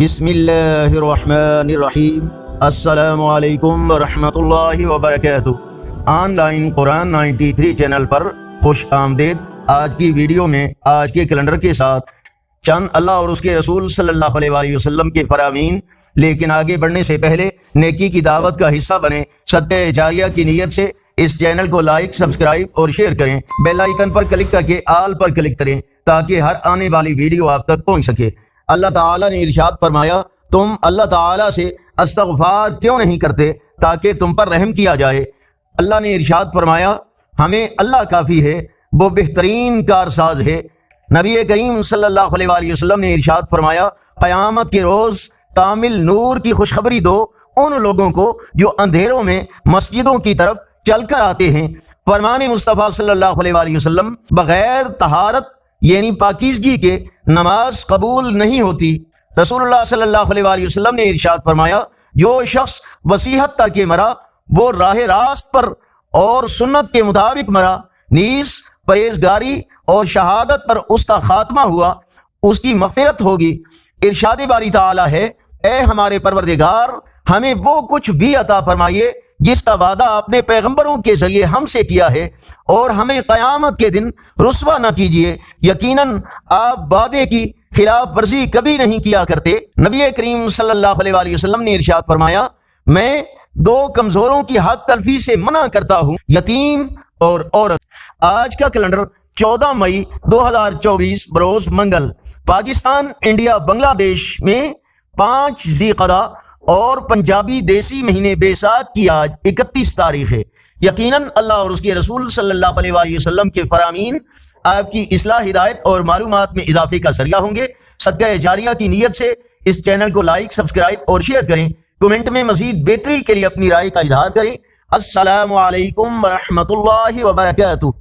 بسم اللہ الرحمن الرحیم۔ السلام علیکم ورحمۃ اللہ وبرکاتہ۔ آن لائن قرآن 93 چینل پر خوش آمدید۔ آج کی ویڈیو میں آج کے کیلنڈر کے ساتھ چند اللہ اور اس کے رسول صلی اللہ علیہ وآلہ وسلم کے فرامین، لیکن آگے بڑھنے سے پہلے نیکی کی دعوت کا حصہ بنیں۔ صدقہ جاریہ کی نیت سے اس چینل کو لائک، سبسکرائب اور شیئر کریں۔ بیل آئیکن پر کلک کر کے آل پر کلک کریں تاکہ ہر آنے والی ویڈیو آپ تک پہنچ سکے۔ اللہ تعالیٰ نے ارشاد فرمایا، تم اللہ تعالیٰ سے استغفار کیوں نہیں کرتے تاکہ تم پر رحم کیا جائے۔ اللہ نے ارشاد فرمایا، ہمیں اللہ کافی ہے، وہ بہترین کارساز ہے۔ نبی کریم صلی اللہ علیہ وآلہ وسلم نے ارشاد فرمایا، قیامت کے روز کامل نور کی خوشخبری دو ان لوگوں کو جو اندھیروں میں مسجدوں کی طرف چل کر آتے ہیں۔ فرمان مصطفیٰ صلی اللہ علیہ وآلہ وسلم، بغیر طہارت یعنی پاکیزگی کے نماز قبول نہیں ہوتی۔ رسول اللہ صلی اللہ علیہ وآلہ وسلم نے ارشاد فرمایا، جو شخص وصیحت کر کے مرا وہ راہ راست پر اور سنت کے مطابق مرا، نیز پرہیزگاری اور شہادت پر اس کا خاتمہ ہوا، اس کی مغفرت ہوگی۔ ارشاد باری تعالی ہے، اے ہمارے پروردگار، ہمیں وہ کچھ بھی عطا فرمائیے جس کا وعدہ آپ نے پیغمبروں کے ذریعے ہم سے کیا ہے، اور ہمیں قیامت کے دن رسوا نہ کیجیے۔ یقیناً آپ وعدے کی خلاف ورزی کبھی نہیں کیا کرتے۔ نبی کریم صلی اللہ علیہ وآلہ وسلم نے ارشاد فرمایا، میں دو کمزوروں کی حق تلفی سے منع کرتا ہوں، یتیم اور عورت۔ آج کا کیلنڈر 14 مئی 2024 بروز منگل، پاکستان، انڈیا، بنگلہ دیش میں 5 ذی القعدہ اور پنجابی دیسی مہینے بیساکھ کی آج 31 تاریخ ہے۔ یقیناً اللہ اور اس کے رسول صلی اللہ علیہ وآلہ وسلم کے فرامین آپ کی اصلاح، ہدایت اور معلومات میں اضافے کا ذریعہ ہوں گے۔ صدقہ جاریہ کی نیت سے اس چینل کو لائک، سبسکرائب اور شیئر کریں۔ کمنٹ میں مزید بہتری کے لیے اپنی رائے کا اظہار کریں۔ السلام علیکم ورحمۃ اللہ وبرکاتہ۔